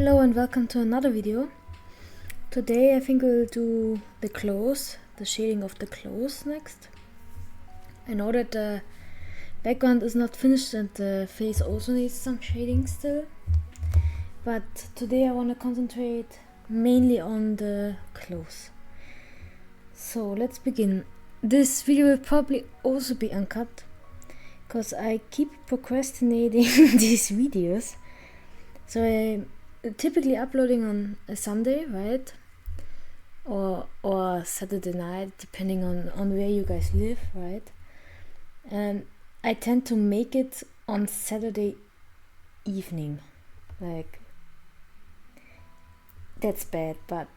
Hello and welcome to another video. Today I think we'll do the clothes, the shading of the clothes next. I know that the background is not finished and the face also needs some shading still. But today I want to concentrate mainly on the clothes. So let's begin. This video will probably also be uncut because I keep procrastinating these videos. So I'm typically uploading on a Sunday, right? Or Saturday night, depending on where you guys live, right? And I tend to make it on Saturday evening. Like, that's bad, but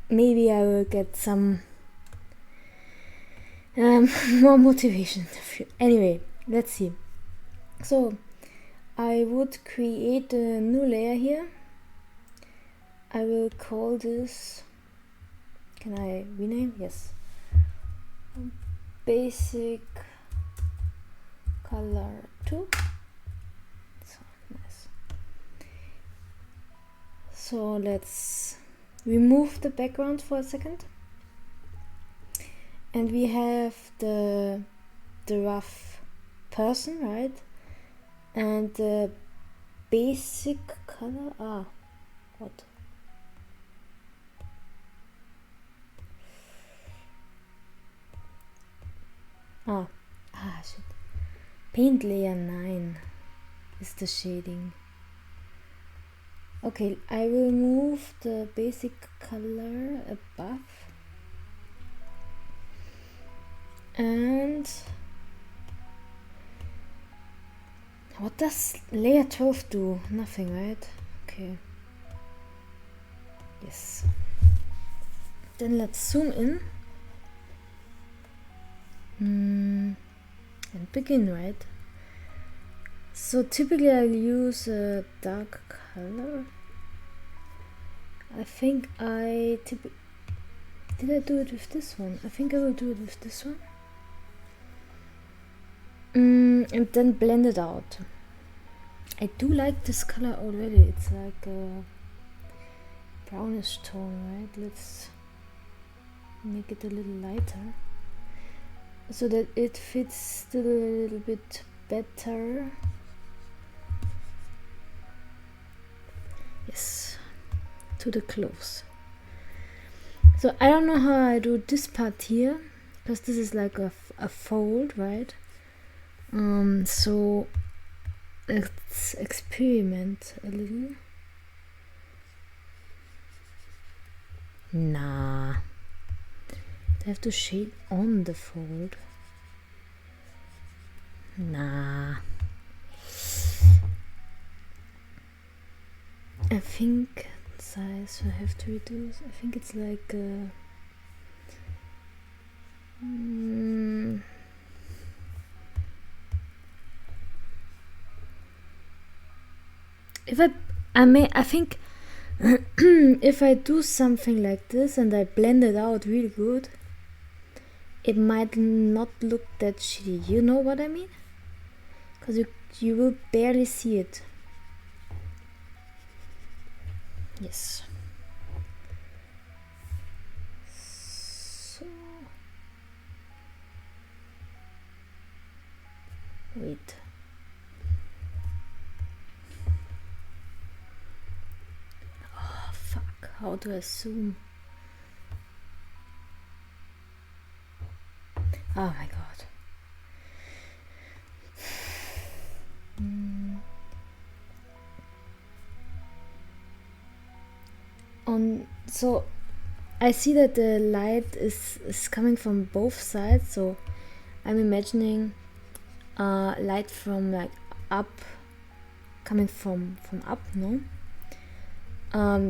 maybe I will get some more motivation. Anyway, let's see. So I would create a new layer here. I will call this, can I rename? Yes. Basic color 2. So nice. So let's remove the background for a second. And we have the rough person, right? And the basic color, what? Shit. Paint layer 9 is the shading. Okay, I will move the basic color above. And what does layer 12 do? Nothing, right? Okay. Yes. Then let's zoom in. And begin, right? So typically I'll use a dark color. I think did I do it with this one? I think I will do it with this one. And then blend it out. I do like this color already. It's like a brownish tone, right? Let's make it a little lighter so that it fits still a little bit better. Yes, to the clothes. So I don't know how I do this part here because this is like a fold, right? So let's experiment a little. Nah, I have to shade on the fold. Nah, I think size I have to reduce. I think it's like I think if I do something like this and I blend it out really good, it might not look that shitty. You know what I mean? Because you will barely see it. Yes. So wait. Oh fuck, how do I zoom? Oh my god. So I see that the light is coming from both sides, so I'm imagining light from like up, coming from up, no?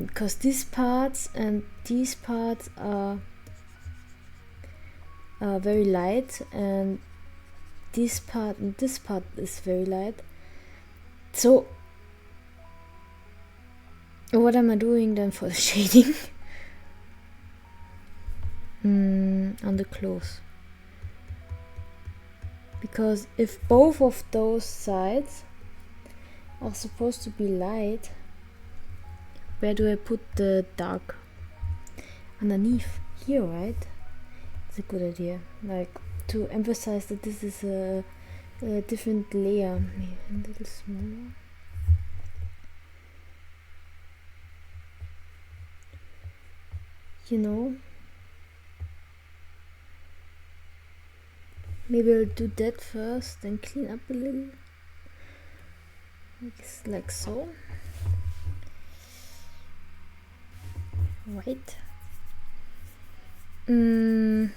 Because these parts and these parts are very light, and this part and this part is very light. So what am I doing then for the shading? On the clothes. Because if both of those sides are supposed to be light, where do I put the dark? Underneath here, right? It's a good idea, like to emphasize that this is a different layer. Maybe a little smaller. You know, maybe I'll do that first, then clean up a little, like so. Right. Then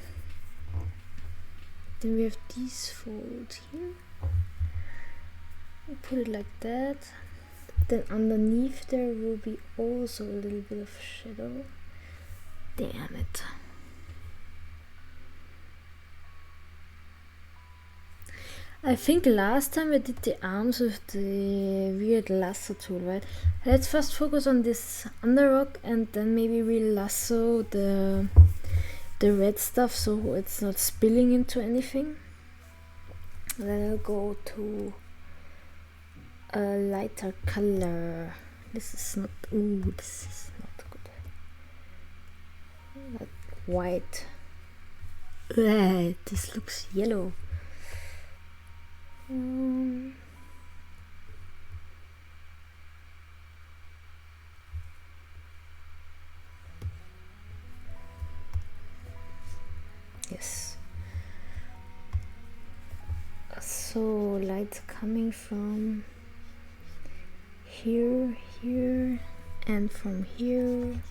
we have these folds here. We put it like that. Then underneath there will be also a little bit of shadow. Damn it. I think last time I did the arms with the weird lasso tool, right? Let's first focus on this underrock and then maybe we'll lasso the red stuff so it's not spilling into anything. Then I'll go to a lighter color. This is not, ooh, this is not good. Like white. This looks yellow. Yes. So light coming from here, here, and from here.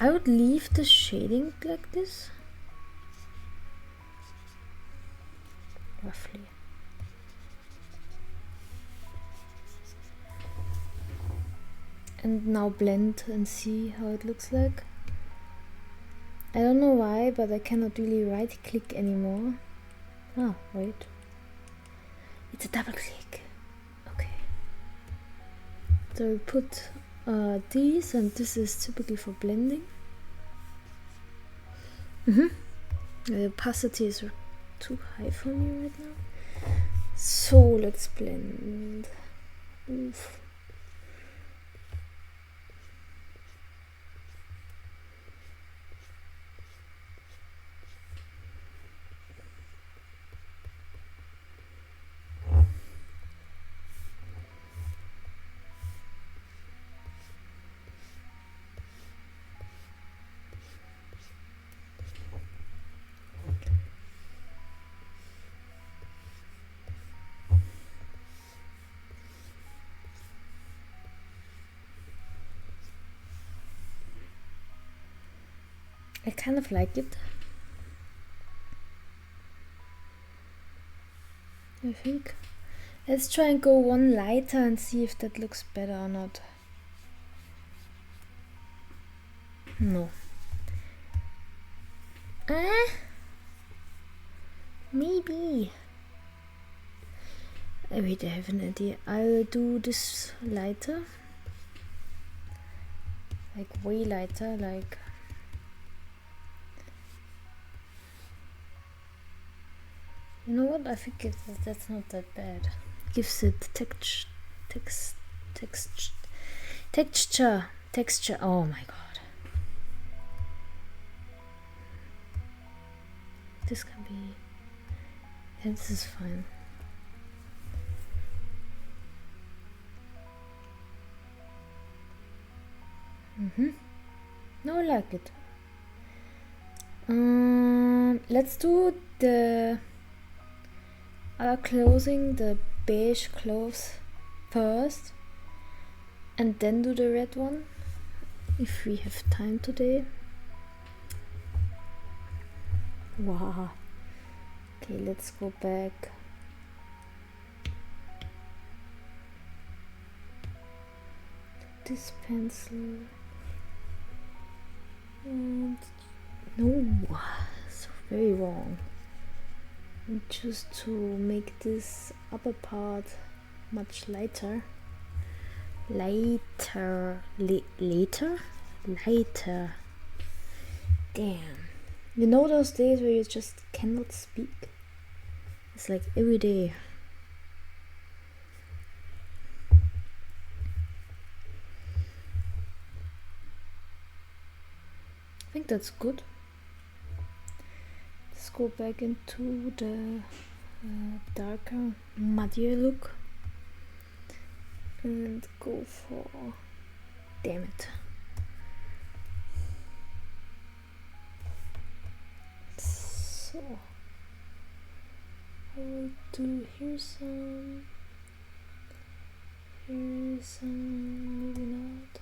I would leave the shading like this, roughly. And now blend and see how it looks like. I don't know why, but I cannot really right click anymore. Ah, wait. It's a double click. Okay. So we put these, and this is typically for blending. The opacity is too high for me right now. So let's blend. Oof. I kind of like it. I think. Let's try and go one lighter and see if that looks better or not. No. Maybe. Wait, I have an idea. I'll do this lighter. Like way lighter, like... You know what? I think that's not that bad. Gives it texture. Oh my god. This can be. Yeah, this is fine. No, I like it. Let's do the closing, the beige clothes first, and then do the red one if we have time today. Wow. Okay, let's go back. This pencil. And no, so very wrong. And just to make this upper part much lighter. Lighter. Damn. You know those days where you just cannot speak? It's like every day. I think that's good. Let's go back into the darker, muddier look and go for, damn it. So I will do here some, maybe not.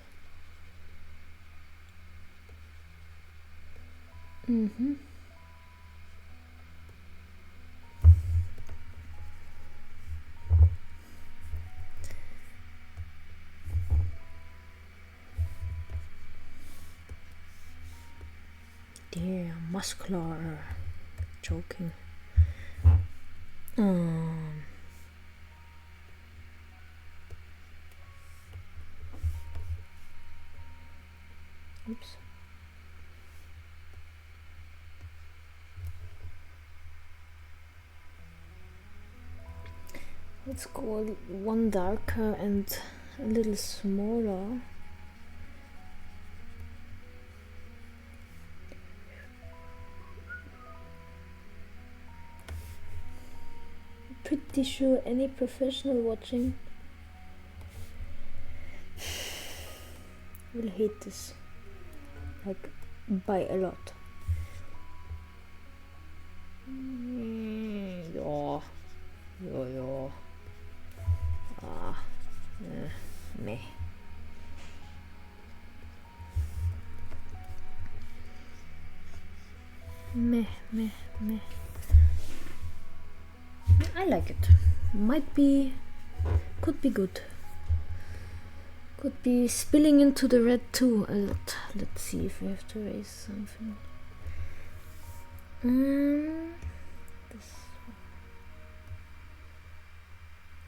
Damn, muscular. Joking. Oops. Let's go one darker and a little smaller. Pretty sure any professional watching will hate this, like by a lot. Yo. Meh. I like it. Could be good. Could be spilling into the red too a lot. Let's see if we have to erase something. This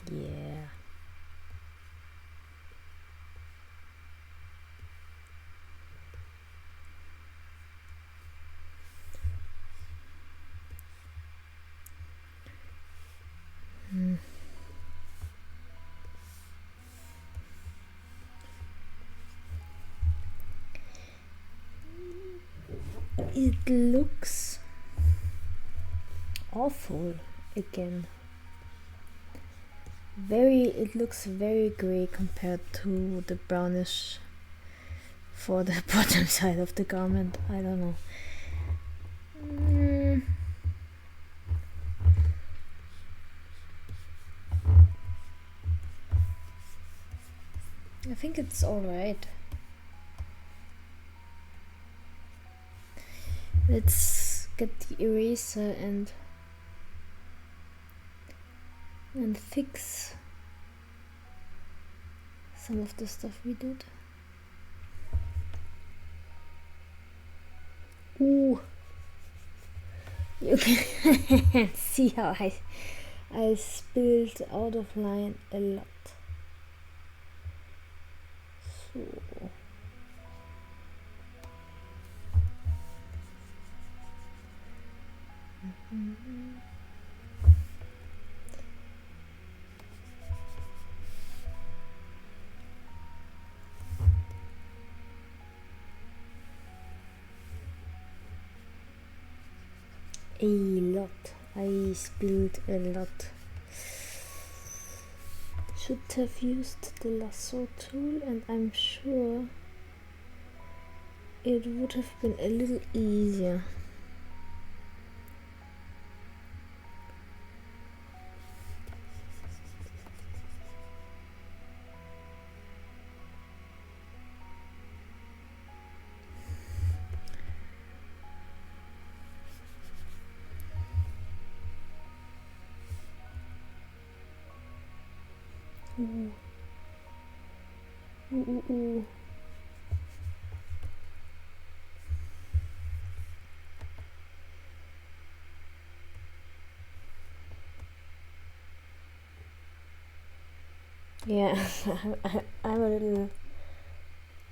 one. Yeah. It looks awful again. It looks very grey compared to the brownish for the bottom side of the garment. I don't know. I think it's alright. Let's get the eraser and fix some of the stuff we did. Ooh, you can see how I spilled out of line a lot. So a lot. I spilled a lot. Should have used the lasso tool, and I'm sure it would have been a little easier. Ooh. Yeah, I'm a little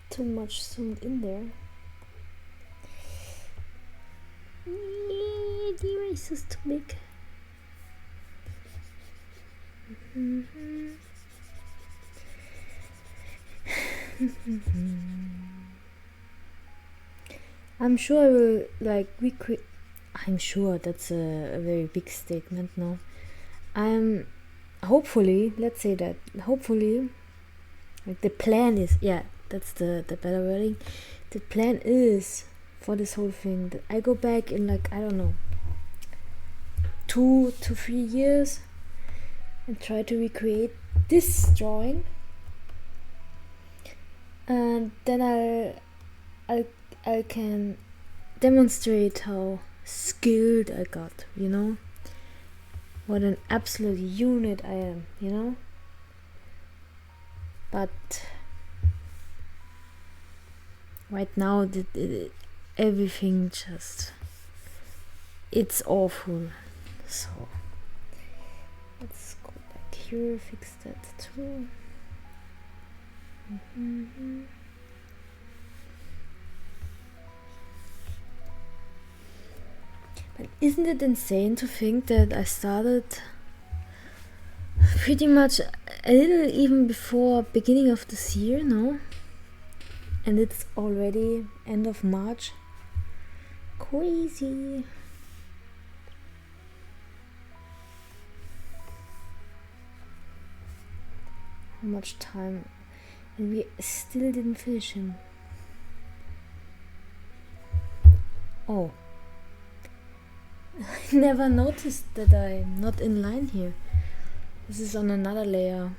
too much zoomed in there. The eraser's too big. I'm sure I will like recreate. I'm sure that's a very big statement. No, I'm hopefully, let's say that hopefully, like the plan is, yeah, that's the better wording. The plan is for this whole thing that I go back in like, I don't know, 2 to 3 years and try to recreate this drawing, and then I can demonstrate how skilled I got, you know, what an absolute unit I am, you know. But right now everything just, it's awful. So let's go back here, fix that too. But isn't it insane to think that I started pretty much a little even before beginning of this year, no? And it's already end of March. Crazy. How much time, and we still didn't finish him. Oh, I never noticed that I'm not in line here. This is on another layer.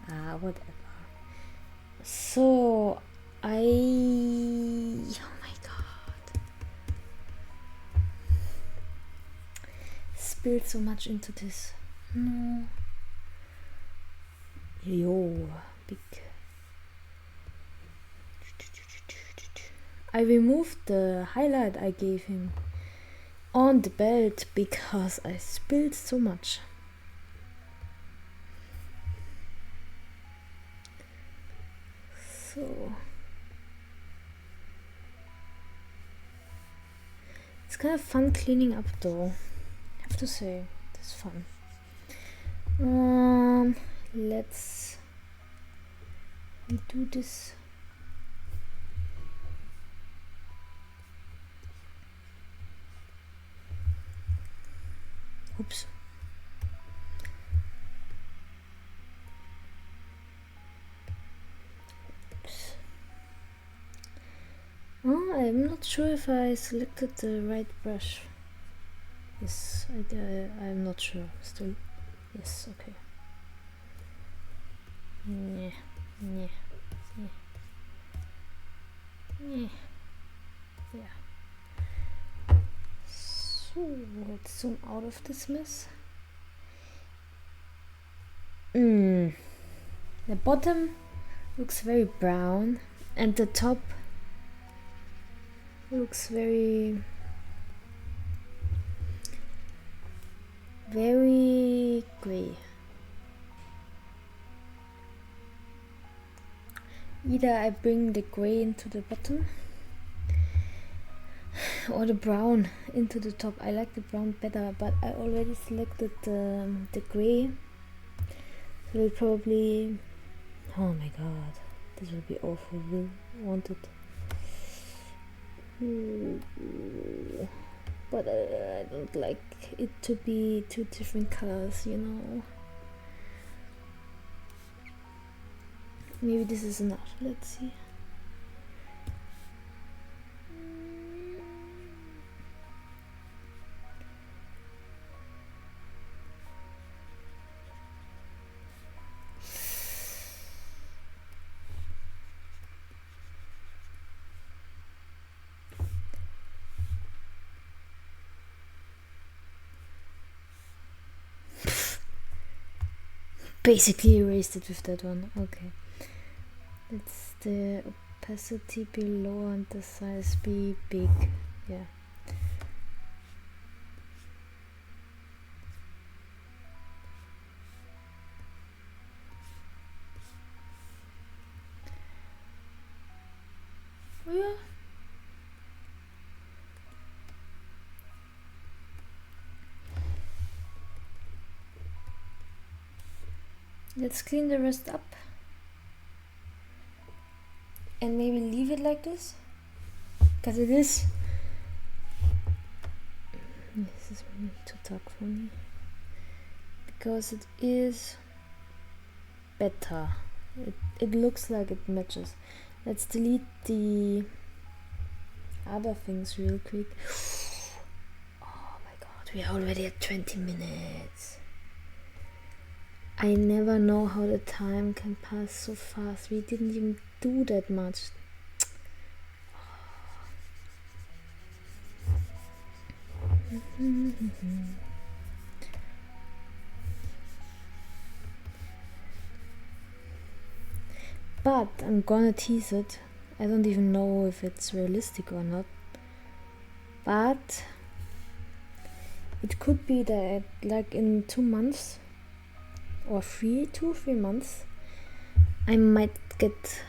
Whatever. So oh my god, spilled so much into this. No. Yo, big. I removed the highlight I gave him on the belt because I spilled so much. So it's kind of fun cleaning up though, I have to say. It's fun. Let's do this. Oops. Oh, I'm not sure if I selected the right brush. Yes, I'm not sure still. Yes, okay. Yeah. So let's zoom out of this mess. The bottom looks very brown and the top looks very gray. Either I bring the gray into the bottom or the brown into the top. I like the brown better, but I already selected the gray, so we'll probably, oh my god, this will be awful. We want it, but I don't like it to be two different colors, you know. Maybe this is enough. Let's see. Basically erased it with that one. Okay. It's the opacity below and the size be big. Yeah. Oh yeah. Let's clean the rest up and maybe leave it like this, because this is really too dark for me, because it is better. It looks like it matches. Let's delete the other things real quick. Oh my god, we are already at 20 minutes. I never know how the time can pass so fast. We didn't even do that much. But I'm gonna tease it. I don't even know if it's realistic or not. But it could be that like in 2 months or 2-3 months I might get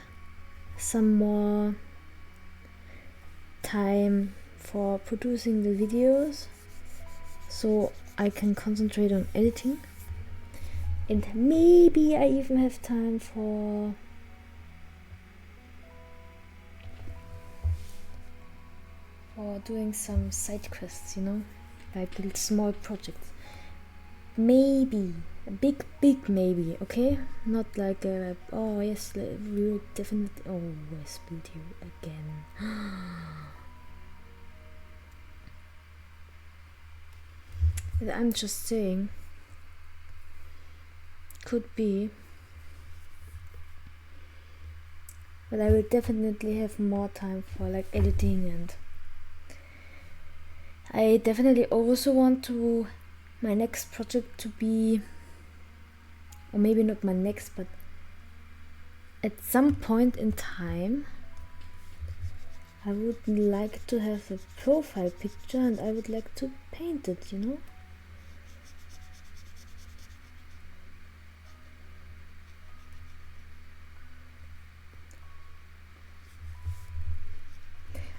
some more time for producing the videos, so I can concentrate on editing, and maybe I even have time for doing some side quests, you know, like little small projects. Maybe a big maybe, okay? Not like a oh yes, we will definitely. Oh, I spilled here again. And I'm just saying, could be, but I will definitely have more time for like editing, and I definitely also want to my next project to be, or maybe not my next, but at some point in time I would like to have a profile picture, and I would like to paint it, you know.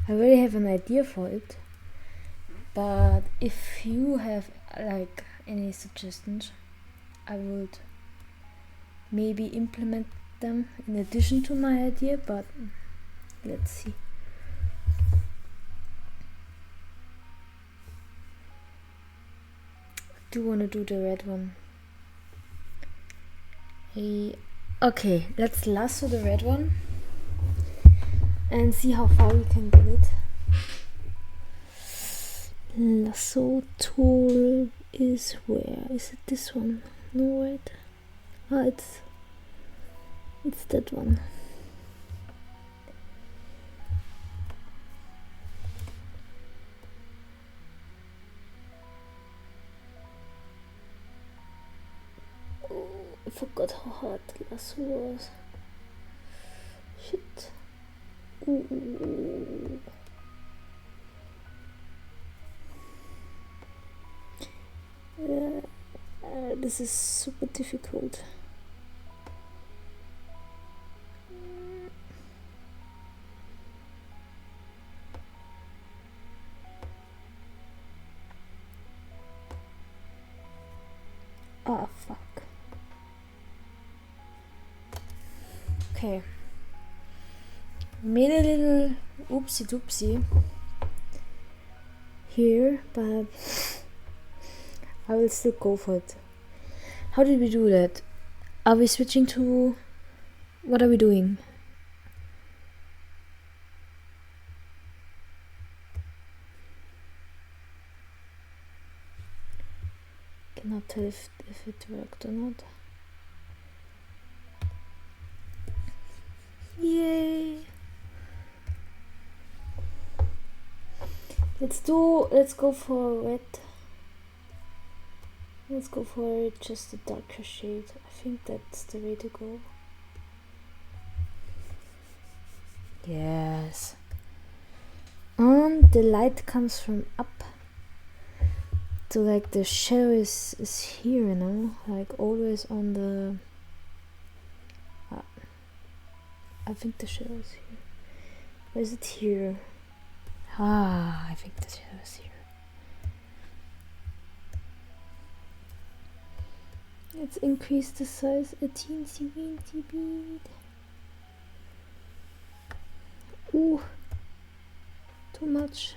I already have an idea for it, but if you have like any suggestions, I would maybe implement them in addition to my idea, but let's see. I do want to do the red one. Okay, let's lasso the red one and see how far we can get it. Lasso tool is where? Is it this one? No, right? Ah, it's that one. Oh, I forgot how hard the lasso was. Shit. Ooh. This is super difficult. Ah, fuck. Okay. Made a little oopsie doopsie here, but I will still go for it. How did we do that? Are we switching to... What are we doing? Cannot tell if it worked or not. Yay! Let's go for red. Let's go for just a darker shade. I think that's the way to go. Yes. And the light comes from up. So like the shadow is here, you know, like always on the... I think the shadow is here. Or is it here? Ah, I think the shadow is here. Let's increase the size a teensy weensy bit. Ooh, too much.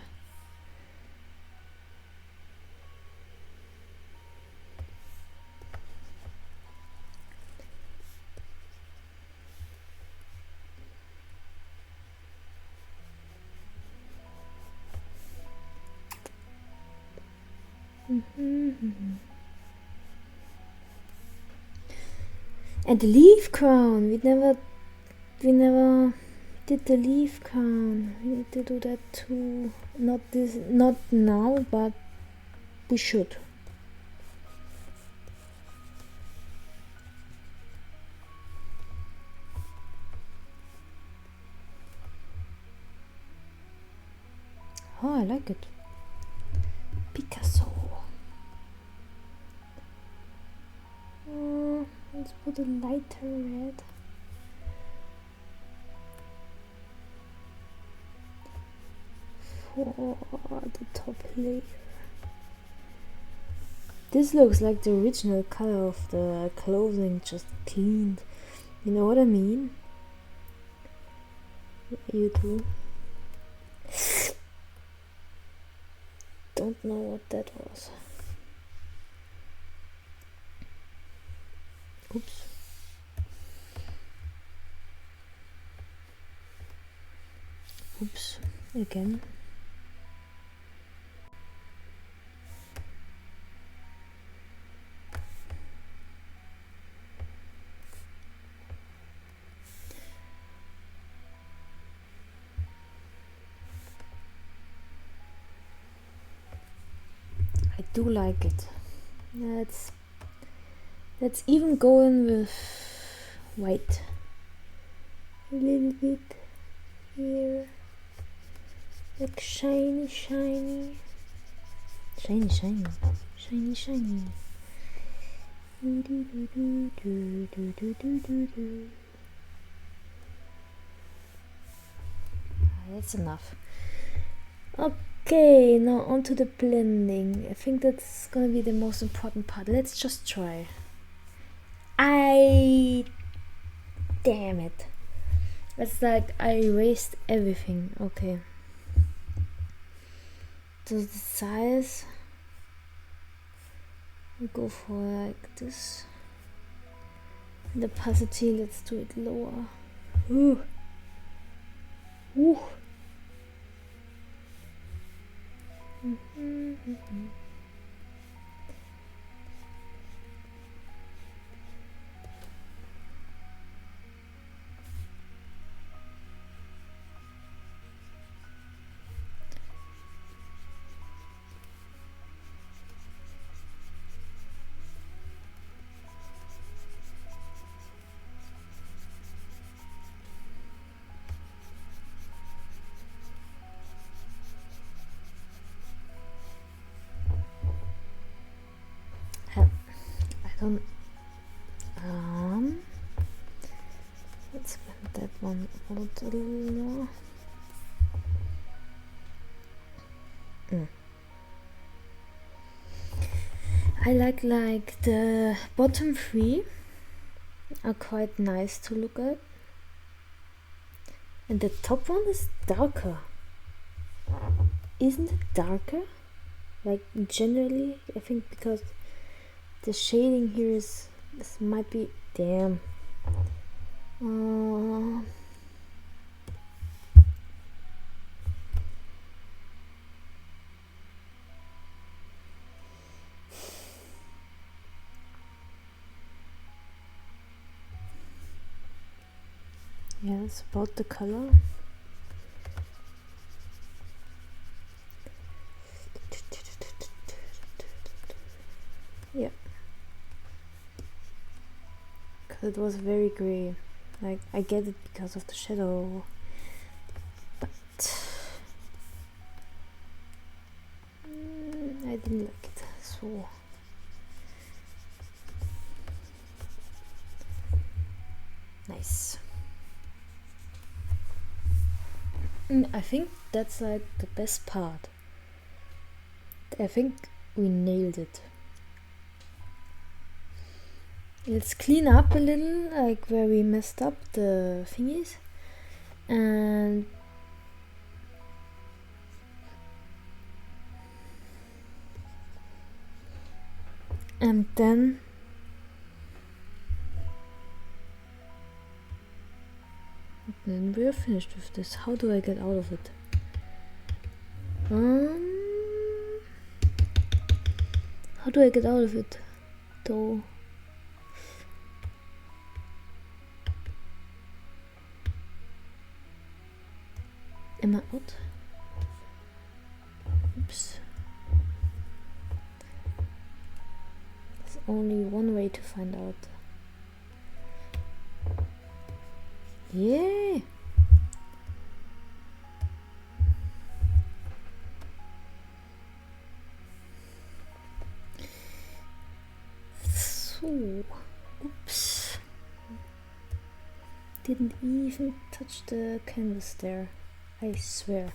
And the leaf crown, we never did the leaf crown. We need to do that too. Not now, but we should. Oh, I like it. Picasso. Let's put a lighter red. For the top layer. This looks like the original color of the clothing, just cleaned. You know what I mean? You do. Don't know what that was. Oops. Oops. Again. I do like it. Let's even go in with white. A little bit here. Like shiny. That's enough. Okay, now on to the blending. I think that's gonna be the most important part. Let's just try. Damn it. It's like I erased everything. Okay. So the size, we go for like this. The opacity, let's do it lower. Ooh. Let's blend that one a little more. I like the bottom three are quite nice to look at, and the top one is darker. Isn't it darker? Like generally, I think because the shading here is, this might be, damn. Yeah, it's about the color. Yeah, because it was very gray. Like, I get it because of the shadow, but I didn't like it. So nice. I think that's like the best part. I think we nailed it. let's clean up a little, like where we messed up the thingies, and then we're finished with this. How do I get out of it? How do I get out of it though? Am I out? Oops. There's only one way to find out. Yay! So, oops. Didn't even touch the canvas there, I swear.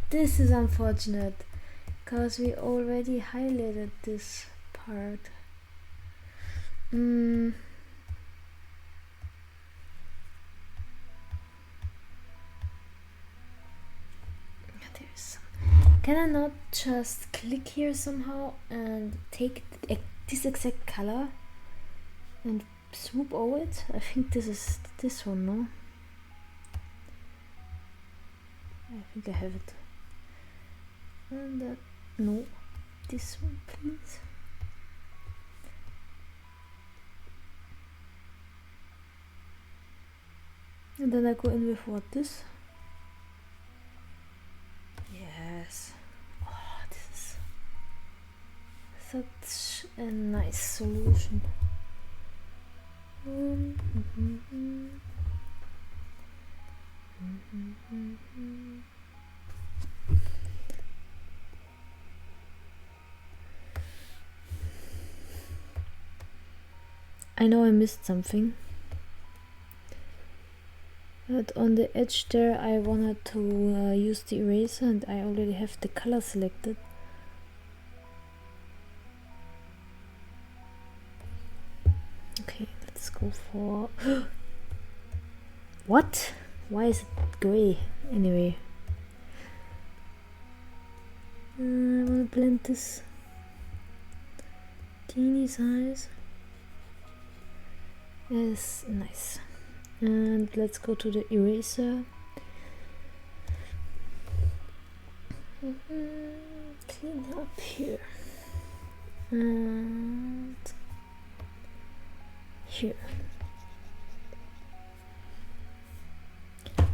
This is unfortunate, because we already highlighted this part. Can I not just click here somehow and take this exact color and swoop over it? I think this is this one, no? I think I have it. And no, this one, please. And then I go in with what, this? Yes. Oh, this is such a nice solution. I know I missed something, but on the edge there I wanted to use the eraser, and I already have the color selected. Okay, let's go for what? Why is it gray? Anyway, I want to blend this teeny size. Yes, nice. And let's go to the eraser. Clean up here and here.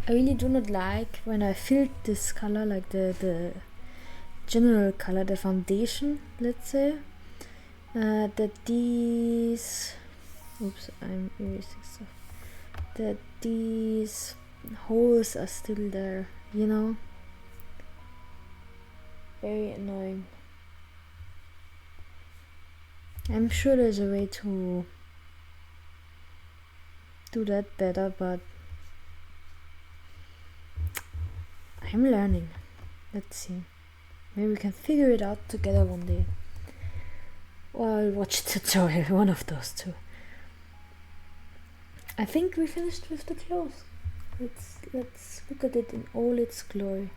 I really do not like when I filled this color, like the general color, the foundation, let's say, that these, oops, I'm erasing stuff, that these holes are still there, you know? Very annoying. I'm sure there's a way to do that better, but I'm learning. Let's see. Maybe we can figure it out together one day. Or I'll watch the tutorial, one of those two. I think we finished with the clothes. Let's look at it in all its glory.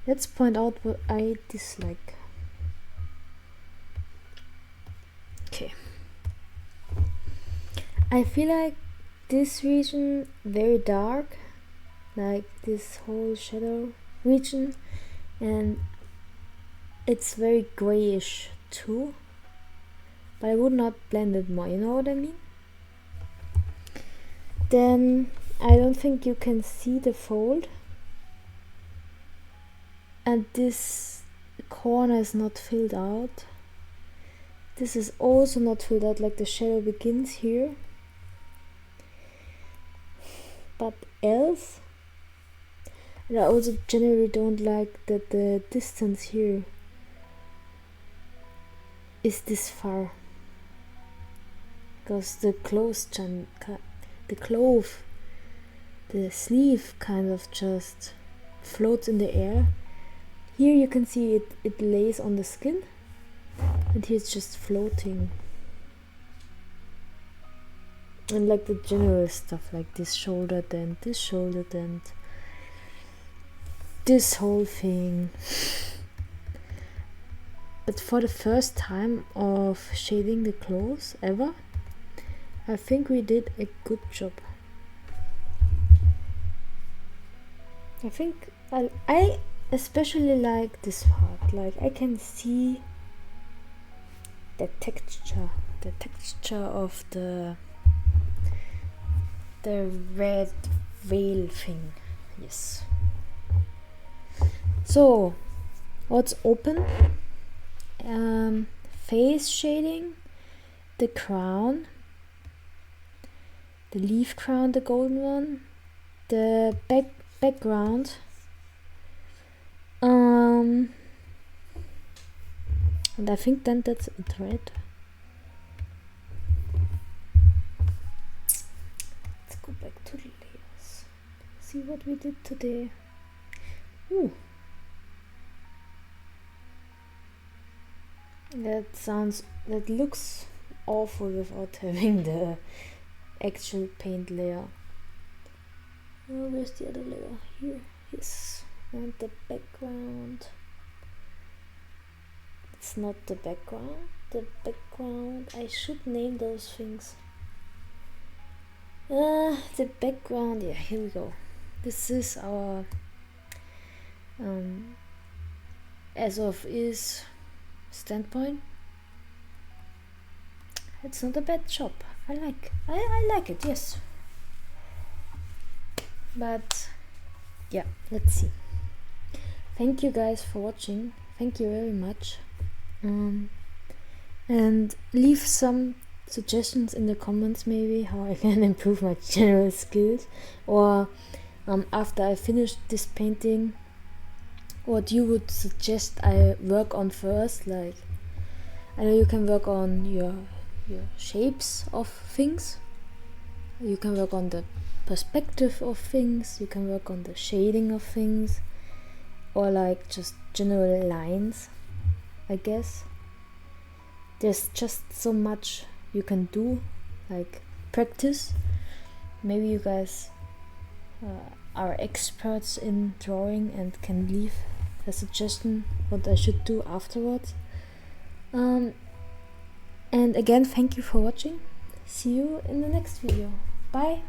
Let's point out what I dislike. Okay. I feel like this region very dark, like this whole shadow region, and it's very grayish too, but I would not blend it more, you know what I mean? Then I don't think you can see the fold, and this corner is not filled out. This is also not filled out, like the shadow begins here. But else, and I also generally don't like that the distance here is this far, because the sleeve kind of just floats in the air. Here you can see it lays on the skin, and here it's just floating. And like the general stuff, like this shoulder dent, this shoulder dent, this whole thing. But for the first time of shading the clothes ever, I think we did a good job. I think I especially like this part. Like I can see the texture of the red veil thing. Yes. So what's open? Face shading, the crown, the leaf crown, the golden one, the background, and I think then that's it, right? Let's go back to the layers. See what we did today. Ooh. That looks awful without having the actual paint layer. Oh, where's the other layer? Here, yes. And the background. It's not the background. The background. I should name those things. The background. Yeah, here we go. This is our as of is standpoint. It's not a bad job. I like it, yes. But yeah, let's see. Thank you guys for watching. Thank you very much. And leave some suggestions in the comments, maybe how I can improve my general skills, or after I finish this painting, what you would suggest I work on first. Like, I know you can work on your shapes of things, you can work on the perspective of things, you can work on the shading of things, or like just general lines. I guess there's just so much you can do, like practice. Maybe you guys are experts in drawing and can leave a suggestion what I should do afterwards. And again, thank you for watching. See you in the next video. Bye.